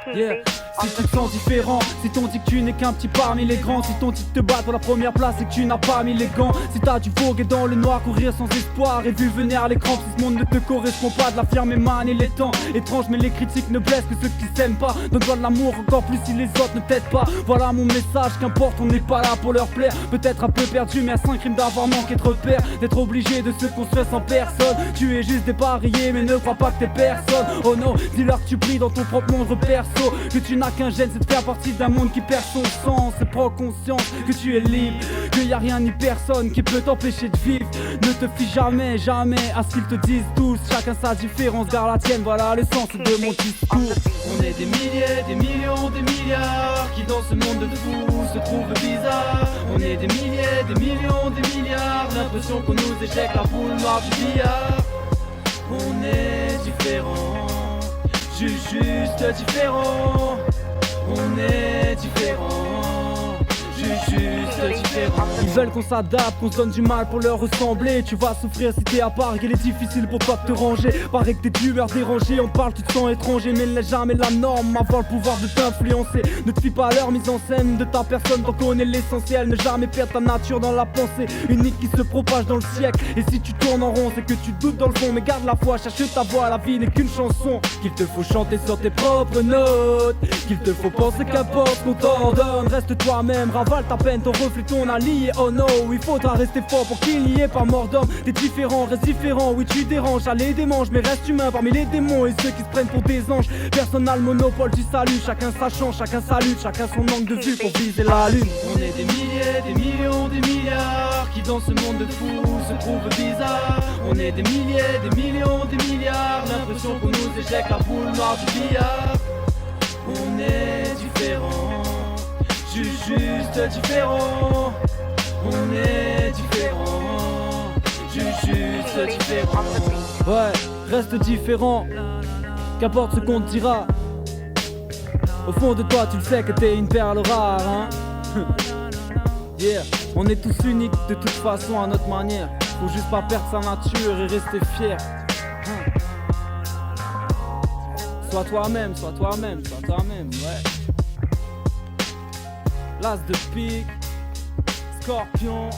Yeah. Si tu te sens différent, si t'on dit que tu n'es qu'un petit parmi les grands, si t'on dit de te battre pour la première place et que tu n'as pas mis les gants, si t'as du voguer dans le noir, courir sans espoir et vu venir les crampes, si ce monde ne te correspond pas, de l'affirmer man et les temps étranges, mais les critiques ne blessent que ceux qui s'aiment pas. Donne-toi de l'amour encore plus si les autres ne t'aident pas. Voilà mon message, qu'importe, on n'est pas là pour leur plaire. Peut-être un peu perdu, mais à 5 crimes d'avoir manqué de repères, d'être obligé de se construire sans personne. Tu es juste dépareillé, mais ne crois pas que t'es personne. Oh non, dis-leur que tu brilles dans ton propre monde perso, que tu n'as qu'un gène, c'est de faire partie d'un monde qui perd son sens. Et prends conscience que tu es libre, qu'il y a rien ni personne qui peut t'empêcher de vivre. Ne te fie jamais, jamais à ce qu'ils te disent tous. Chacun sa différence, garde la tienne, voilà le sens de mon discours. On est des milliers, des millions, des milliards qui dans ce monde de fous se trouvent bizarres. On est des milliers, des millions, des milliards, l'impression qu'on nous éjecte la boule noire du billard. On est différents, juste différent. On est différent, juste différent. Ils veulent qu'on s'adapte, qu'on se donne du mal pour leur ressembler. Tu vas souffrir si t'es à part, qu'il est difficile pour toi de te ranger. Paraît que t'es d'humeur dérangée, on te parle, tu te sens étranger. Mais n'est jamais la norme, avoir le pouvoir de t'influencer. Ne te fie pas à leur mise en scène de ta personne, t'en connais l'essentiel. Ne jamais perdre ta nature dans la pensée unique qui se propage dans le siècle. Et si tu tournes en rond, c'est que tu doutes dans le fond. Mais garde la foi, cherche ta voix, la vie n'est qu'une chanson qu'il te faut chanter sur tes propres notes, qu'il te faut penser qu'importe qu'on t'ordonne. Reste toi-même, ravale ta peine, ton reflet, ton allié. Oh no, il faudra rester fort pour qu'il n'y ait pas mort d'homme. T'es différent, reste différent, oui tu déranges. Allez démange, mais reste humain parmi les démons et ceux qui se prennent pour des anges. Personne n'a le monopole du salut, chacun sa chance, chacun sa lutte, chacun son angle de vue pour viser la lune. On est des milliers, des millions, des milliards qui dans ce monde de fous se trouvent bizarres. On est des milliers, des millions, des milliards, l'impression qu'on nous éjecte la boule noire du billard. On est différents, juste différents. On est différents, juste différents. Ouais, reste différent, qu'importe ce qu'on te dira. Au fond de toi tu le sais que t'es une perle rare, hein. Yeah, on est tous uniques de toute façon à notre manière. Faut juste pas perdre sa nature et rester fier. Sois toi-même, sois toi-même, sois toi-même, ouais. L'as de pique, Scorpion.